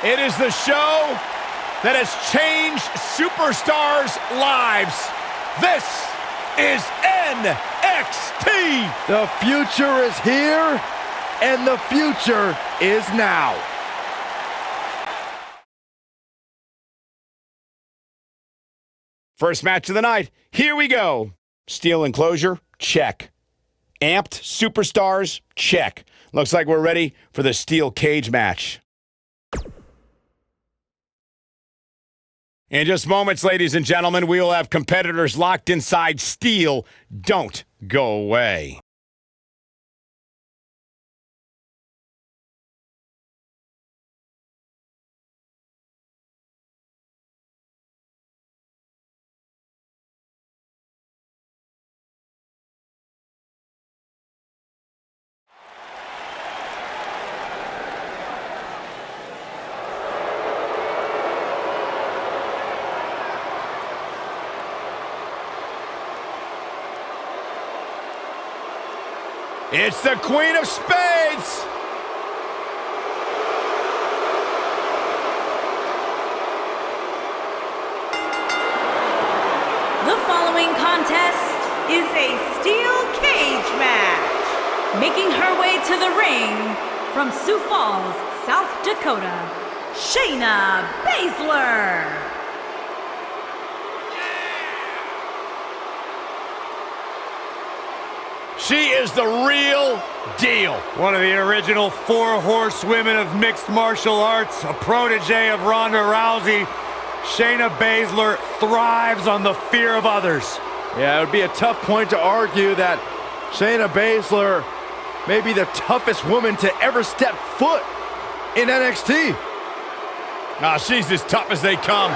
It is the show that has changed superstars' lives. This is NXT. The future is here, and the future is now. First match of the night. Here we go. Steel enclosure? Check. Amped superstars? Check. Looks like we're ready for the steel cage match. In just moments, ladies and gentlemen, we will have competitors locked inside steel. Don't go away. It's the Queen of Spades! The following contest is a steel cage match. Making her way to the ring from Sioux Falls, South Dakota, Shayna Baszler. She is the real deal. One of the original 4 horsewomen of mixed martial arts, a protege of Ronda Rousey, Shayna Baszler thrives on the fear of others. Yeah, it would be a tough point to argue that Shayna Baszler may be the toughest woman to ever step foot in NXT. She's as tough as they come.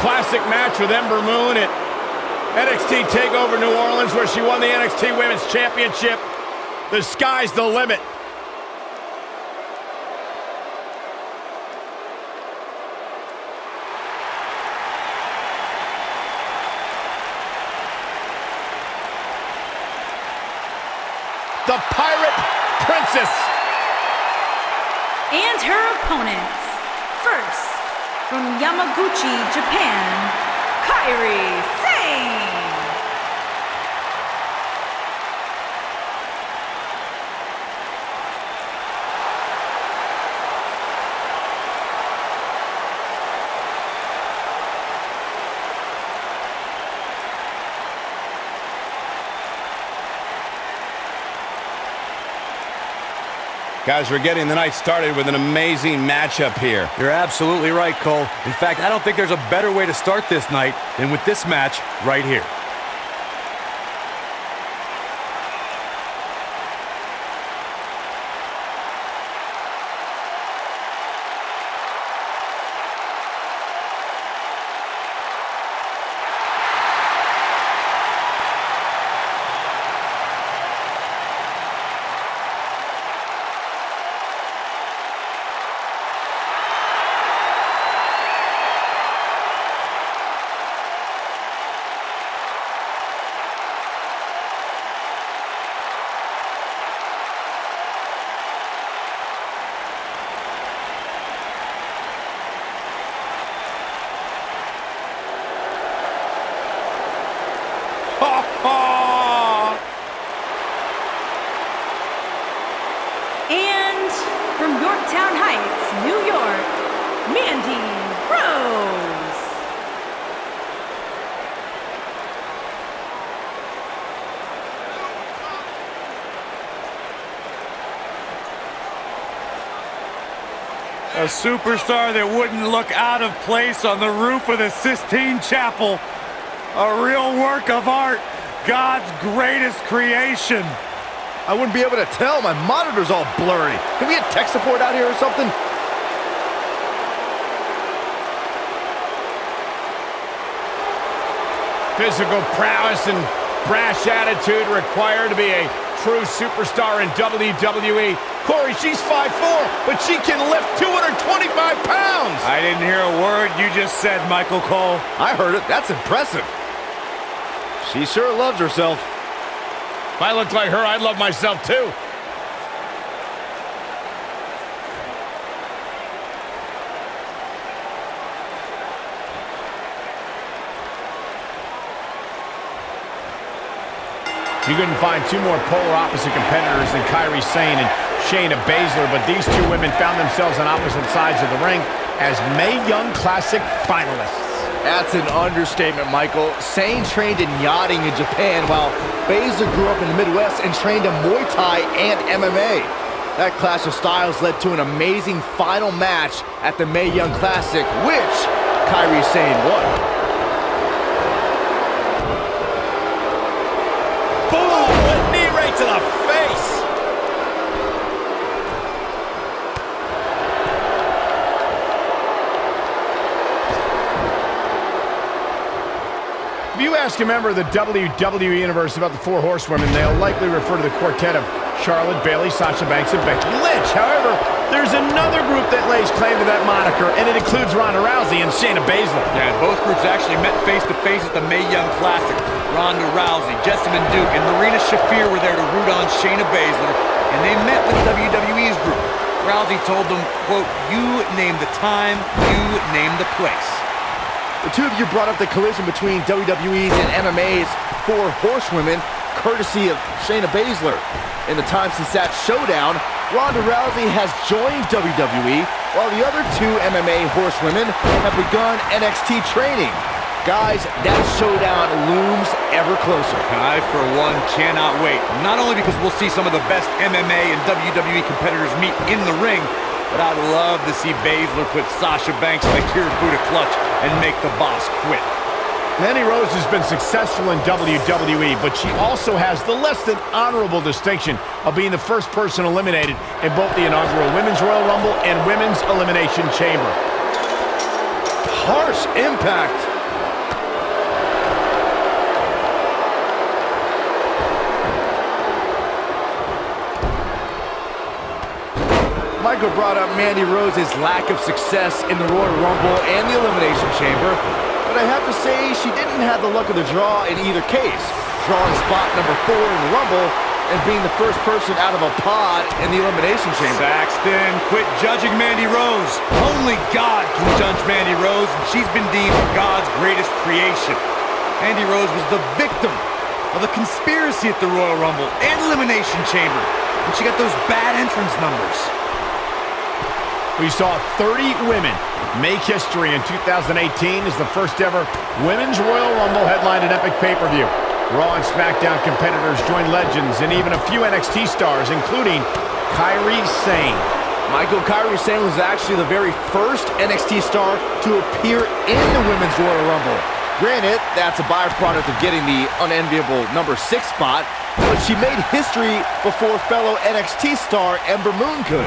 Classic match with Ember Moon at NXT TakeOver New Orleans, where she won the NXT Women's Championship. The sky's the limit. The Pirate Princess. And her opponents. First, from Yamaguchi, Japan, Kairi Sane. Guys, we're getting the night started with an amazing matchup here. You're absolutely right, Cole. In fact, I don't think there's a better way to start this night than with this match right here. And from Yorktown Heights, New York, Mandy Rose. A superstar that wouldn't look out of place on the roof of the Sistine Chapel. A real work of art, God's greatest creation. I wouldn't be able to tell. My monitor's all blurry. Can we get tech support out here or something? Physical prowess and brash attitude required to be a true superstar in WWE. Corey, she's 5'4", but she can lift 225 pounds. I didn't hear a word you just said, Michael Cole. I heard it. That's impressive. She sure loves herself. If I looked like her, I'd love myself too. You couldn't find two more polar opposite competitors than Kairi Sane and Shayna Baszler, but these two women found themselves on opposite sides of the ring as Mae Young Classic finalists. That's an understatement, Michael. Sane trained in yachting in Japan, while Baszler grew up in the Midwest and trained in Muay Thai and MMA. That clash of styles led to an amazing final match at the Mae Young Classic, which Kairi Sane won. Boom! A knee right to the face! If you ask a member of the WWE Universe about the Four Horsewomen, they'll likely refer to the quartet of Charlotte, Bayley, Sasha Banks, and Becky Lynch. However, there's another group that lays claim to that moniker, and it includes Ronda Rousey and Shayna Baszler. Yeah, both groups actually met face-to-face at the Mae Young Classic. Ronda Rousey, Jessamine Duke, and Marina Shafir were there to root on Shayna Baszler, and they met with WWE's group. Rousey told them, quote, "You name the time, you name the place." The two of you brought up the collision between WWE's and MMA's Four Horsewomen, courtesy of Shayna Baszler. In the time since that showdown, Ronda Rousey has joined WWE, while the other two MMA horsewomen have begun NXT training. Guys, that showdown looms ever closer. I, for one, cannot wait. Not only because we'll see some of the best MMA and WWE competitors meet in the ring, but I'd love to see Baszler put Sasha Banks in the Kirifuda clutch and make the boss quit. Mandy Rose has been successful in WWE, but she also has the less than honorable distinction of being the first person eliminated in both the inaugural Women's Royal Rumble and Women's Elimination Chamber. Harsh impact. Michael brought up Mandy Rose's lack of success in the Royal Rumble and the Elimination Chamber, but I have to say she didn't have the luck of the draw in either case, drawing spot number 4 in the Rumble and being the first person out of a pod in the Elimination Chamber. Saxton, quit judging Mandy Rose. Only God can judge Mandy Rose, and she's been deemed God's greatest creation. Mandy Rose was the victim of a conspiracy at the Royal Rumble and Elimination Chamber, and she got those bad entrance numbers. We saw 30 women make history in 2018 as the first ever Women's Royal Rumble headlined an epic pay-per-view. Raw and SmackDown competitors joined legends and even a few NXT stars, including Kairi Sane. Michael, Kairi Sane was actually the very first NXT star to appear in the Women's Royal Rumble. Granted, that's a byproduct of getting the unenviable number 6 spot, but she made history before fellow NXT star Ember Moon could.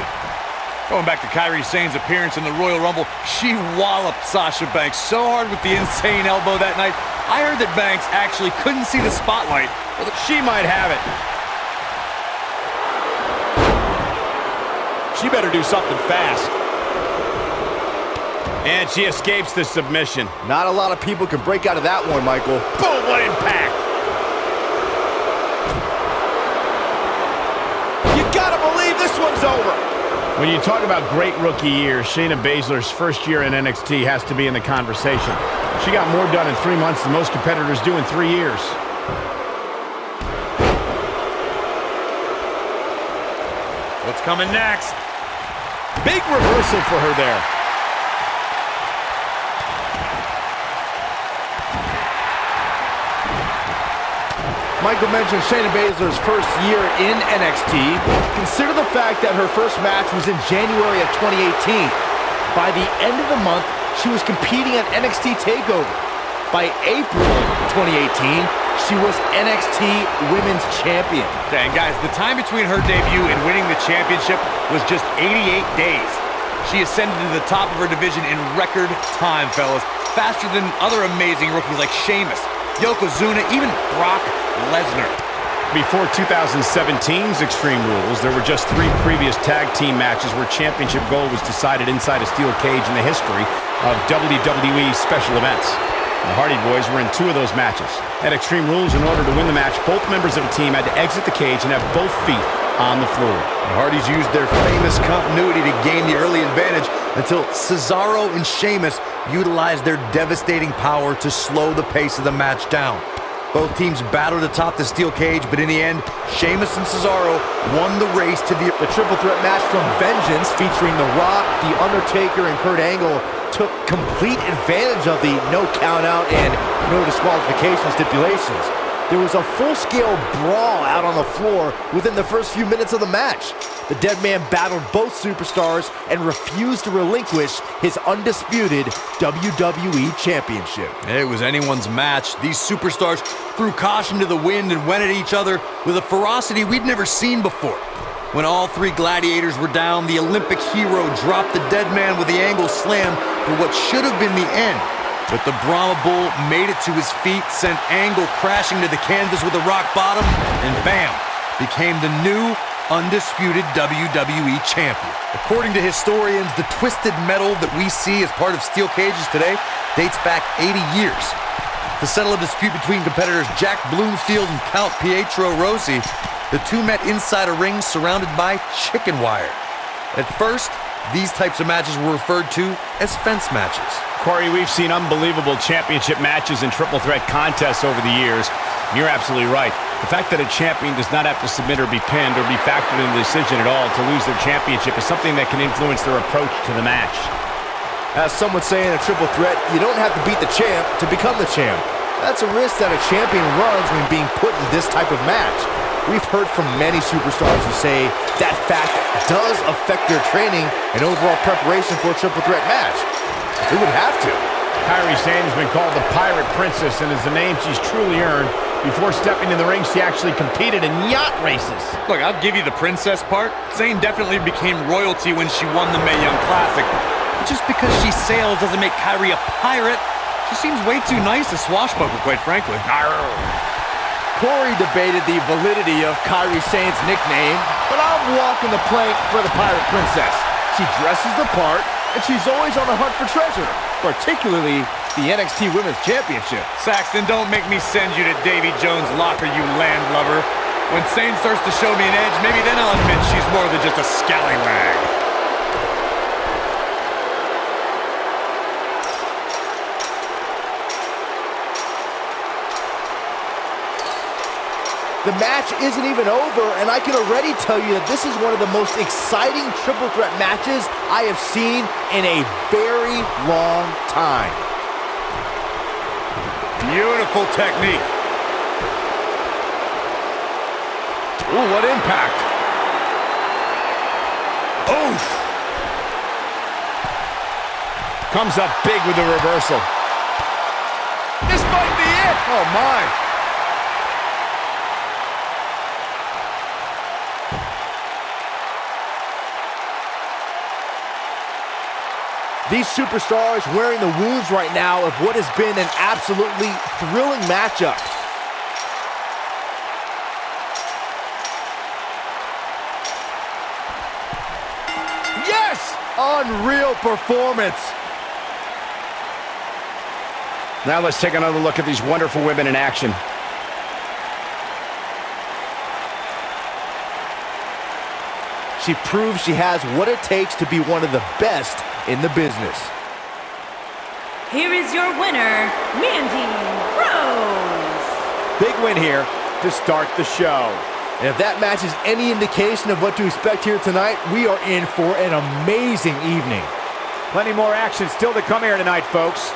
Going back to Kairi Sane's appearance in the Royal Rumble, she walloped Sasha Banks so hard with the insane elbow that night. I heard that Banks actually couldn't see the spotlight. She might have it. She better do something fast. And she escapes the submission. Not a lot of people can break out of that one, Michael. Boom, what impact! You gotta believe this one's over. When you talk about great rookie years, Shayna Baszler's first year in NXT has to be in the conversation. She got more done in 3 months than most competitors do in 3 years. What's coming next? Big reversal for her there. Michael mentioned Shayna Baszler's first year in NXT. Consider the fact that her first match was in January of 2018. By the end of the month, she was competing at NXT TakeOver. By April 2018, she was NXT Women's Champion. And guys, the time between her debut and winning the championship was just 88 days. She ascended to the top of her division in record time, fellas. Faster than other amazing rookies like Sheamus, Yokozuna, even Brock Lesnar. Before 2017's Extreme Rules, there were just 3 previous tag team matches where championship gold was decided inside a steel cage in the history of WWE special events. The Hardy Boys were in 2 of those matches. At Extreme Rules, in order to win the match, both members of a team had to exit the cage and have both feet on the floor. The Hardys used their famous continuity to gain the early advantage until Cesaro and Sheamus utilized their devastating power to slow the pace of the match down. Both teams battled atop the steel cage, but in the end, Sheamus and Cesaro won the race to the triple threat match from Vengeance featuring The Rock, The Undertaker, and Kurt Angle took complete advantage of the no count-out and no disqualification stipulations. There was a full-scale brawl out on the floor within the first few minutes of the match. The Dead Man battled both superstars and refused to relinquish his undisputed WWE Championship. It was anyone's match. These superstars threw caution to the wind and went at each other with a ferocity we'd never seen before. When all three gladiators were down, the Olympic hero dropped the Dead Man with the Angle Slam for what should have been the end. But the Brahma Bull made it to his feet, sent Angle crashing to the canvas with a rock bottom, and bam, became the new, undisputed WWE Champion. According to historians, the twisted metal that we see as part of steel cages today dates back 80 years. To settle a dispute between competitors Jack Bloomfield and Count Pietro Rossi, the two met inside a ring surrounded by chicken wire. At first, these types of matches were referred to as fence matches. Corey, we've seen unbelievable championship matches and triple threat contests over the years. You're absolutely right. The fact that a champion does not have to submit or be pinned or be factored in the decision at all to lose their championship is something that can influence their approach to the match. As some would say in a triple threat, you don't have to beat the champ to become the champ. That's a risk that a champion runs when being put in this type of match. We've heard from many superstars who say that fact does affect their training and overall preparation for a triple threat match. It would have to. Kairi Sane has been called the Pirate Princess, and is a name she's truly earned. Before stepping in the ring, she actually competed in yacht races. Look, I'll give you the princess part. Zane definitely became royalty when she won the Mae Young Classic. But just because she sails doesn't make Kairi a pirate. She seems way too nice to swashbuckle, quite frankly. Corey debated the validity of Kairi Sane's nickname, but I'm walking the plank for the Pirate Princess. She dresses the part, and she's always on the hunt for treasure, particularly the NXT Women's Championship. Saxton, don't make me send you to Davy Jones' locker, you landlubber. When Sane starts to show me an edge, maybe then I'll admit she's more than just a scallywag. The match isn't even over, and I can already tell you that this is one of the most exciting triple threat matches I have seen in a very long time. Beautiful technique. Ooh, what impact. Oof. Comes up big with the reversal. This might be it. Oh, my. These superstars wearing the wounds right now of what has been an absolutely thrilling matchup. Yes! Unreal performance. Now let's take another look at these wonderful women in action. She proves she has what it takes to be one of the best in the business. Here is your winner, Mandy Rose. Big win here to start the show. And if that match is any indication of what to expect here tonight, we are in for an amazing evening. Plenty more action still to come here tonight, folks.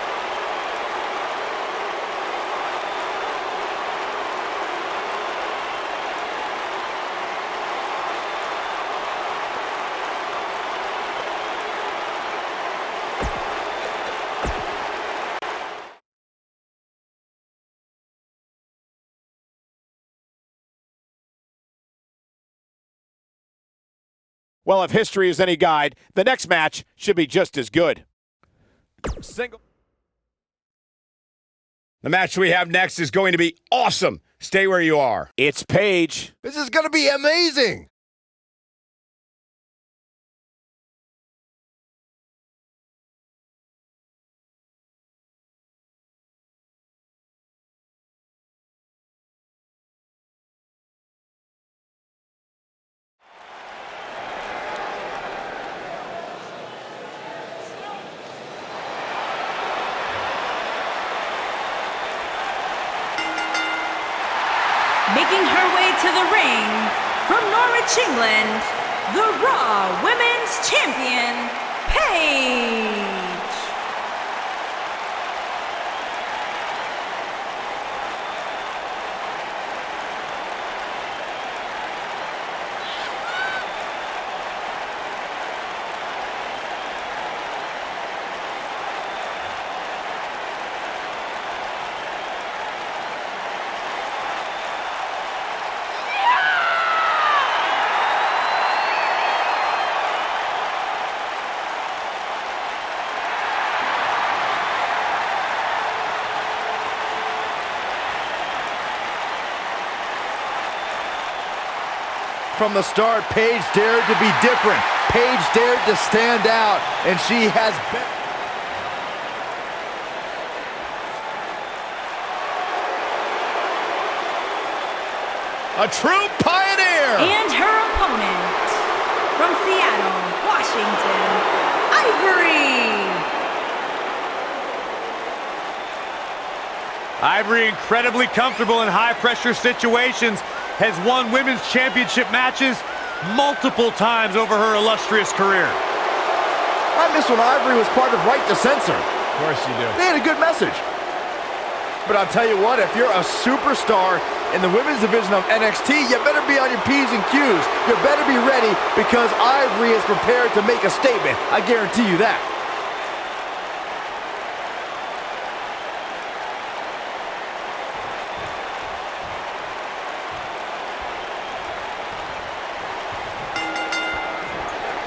Well, if history is any guide, the next match should be just as good. The match we have next is going to be awesome. Stay where you are. It's Paige. This is going to be amazing. Making her way to the ring from Norwich, England, the Raw Women's Champion, Paige. From the start, Paige dared to be different. Paige dared to stand out, and she has been. A true pioneer! And her opponent, from Seattle, Washington, Ivory. Ivory, incredibly comfortable in high-pressure situations, has won women's championship matches multiple times over her illustrious career. I miss when Ivory was part of Right to Censor. Of course you do. They had a good message. But I'll tell you what, if you're a superstar in the women's division of NXT, you better be on your P's and Q's. You better be ready because Ivory is prepared to make a statement. I guarantee you that.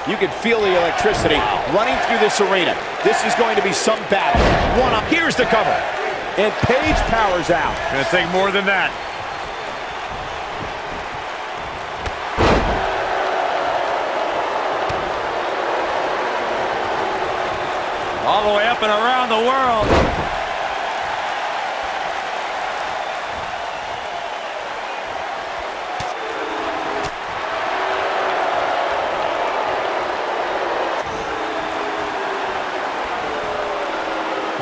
You can feel the electricity running through this arena. This is going to be some battle. Here's the cover. And Paige powers out. Gonna take more than that. All the way up and around the world.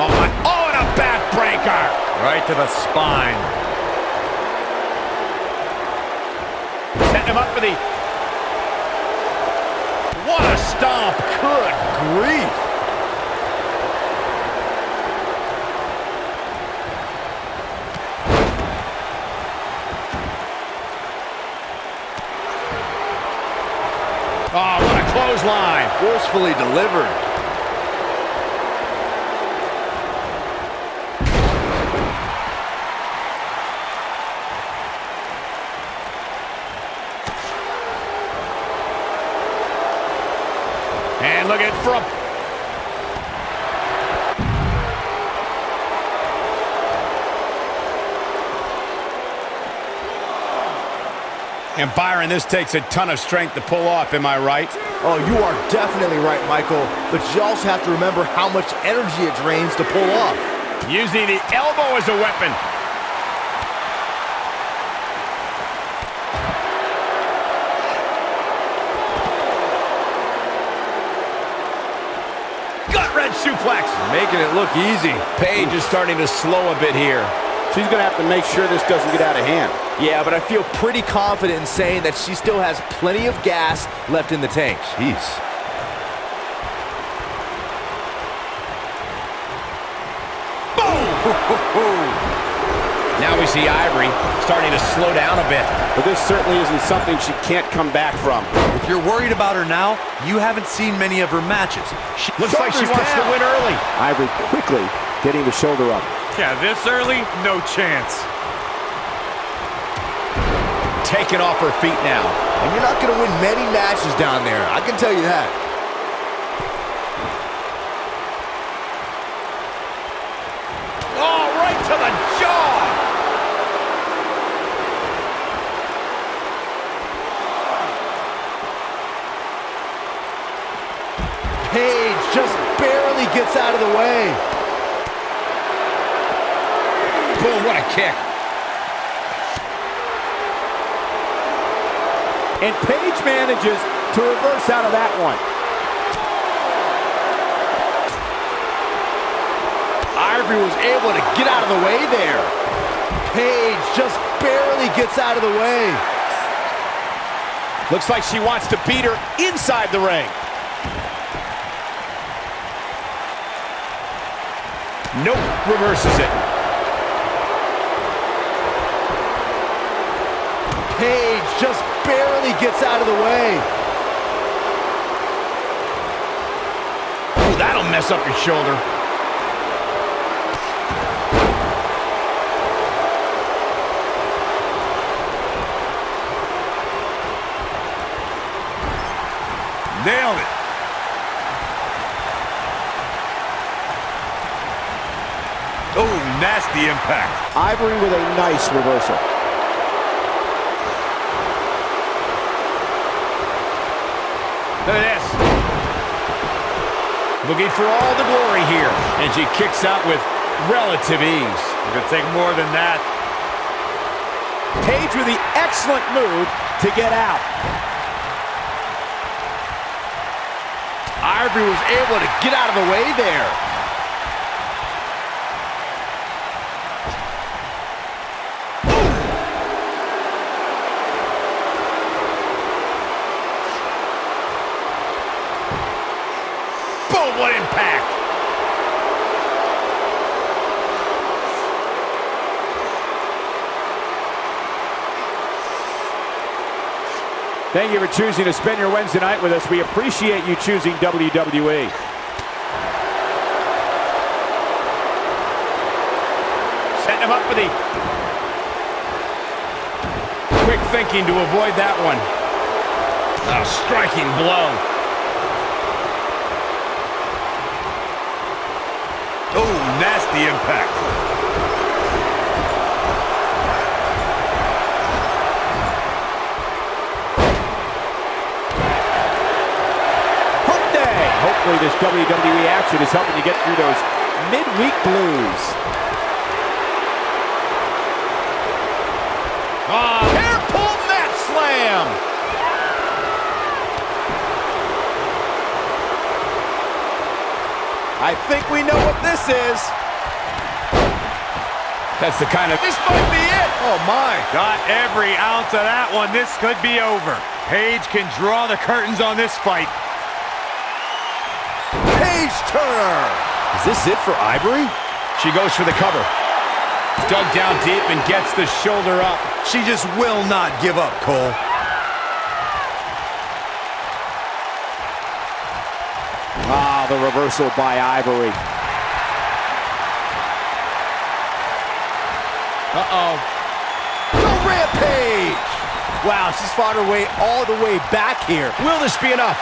Oh, and a backbreaker! Right to the spine. Setting him up for the... What a stomp! Good grief! Oh, what a clothesline! Forcefully delivered. And look at from... And Byron, this takes a ton of strength to pull off, am I right? Oh, you are definitely right, Michael. But you also have to remember how much energy it drains to pull off. Using the elbow as a weapon. Gut-wrench suplex. Making it look easy. Paige is starting to slow a bit here. She's going to have to make sure this doesn't get out of hand. Yeah, but I feel pretty confident in saying that she still has plenty of gas left in the tank. Jeez. Boom! Now we see Ivory starting to slow down a bit. But this certainly isn't something she can't come back from. If you're worried about her now, you haven't seen many of her matches. Looks like she wants to win early. Ivory quickly getting the shoulder up. Yeah, this early, no chance. Taking off her feet now. And you're not going to win many matches down there. I can tell you that. Oh, right to the jaw. Paige just barely gets out of the way. Boom, what a kick. And Paige manages to reverse out of that one. Ivory was able to get out of the way there. Paige just barely gets out of the way. Looks like she wants to beat her inside the ring. Nope, reverses it. Paige just barely gets out of the way. Ooh, that'll mess up your shoulder. Nailed it. Oh, nasty impact. Ivory with a nice reversal. Look at this. Looking for all the glory here. And she kicks out with relative ease. It could take more than that. Paige with the excellent move to get out. Ivory was able to get out of the way there. Boom, what impact. Thank you for choosing to spend your Wednesday night with us. We appreciate you choosing WWE. Setting him up for the quick thinking to avoid that one. A striking blow. Oh, nasty impact. Hopefully this WWE action is helping you get through those midweek blues. Hair pull mat slam. I think we know what this is. That's the kind of, this might be it. Oh my. Got every ounce of that one. This could be over. Paige can draw the curtains on this fight. Paige Turner. Is this it for Ivory? She goes for the cover. Dug down deep and gets the shoulder up. She just will not give up, Cole. Ah, the reversal by Ivory. Uh-oh. The Rampage! Wow, she's fought her way all the way back here. Will this be enough?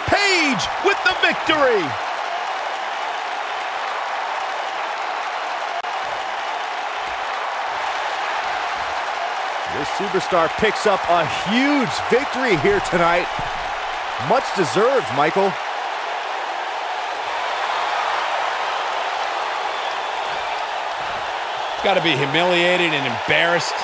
Paige with the victory! This superstar picks up a huge victory here tonight. Much deserved, Michael. Got to be humiliated and embarrassed.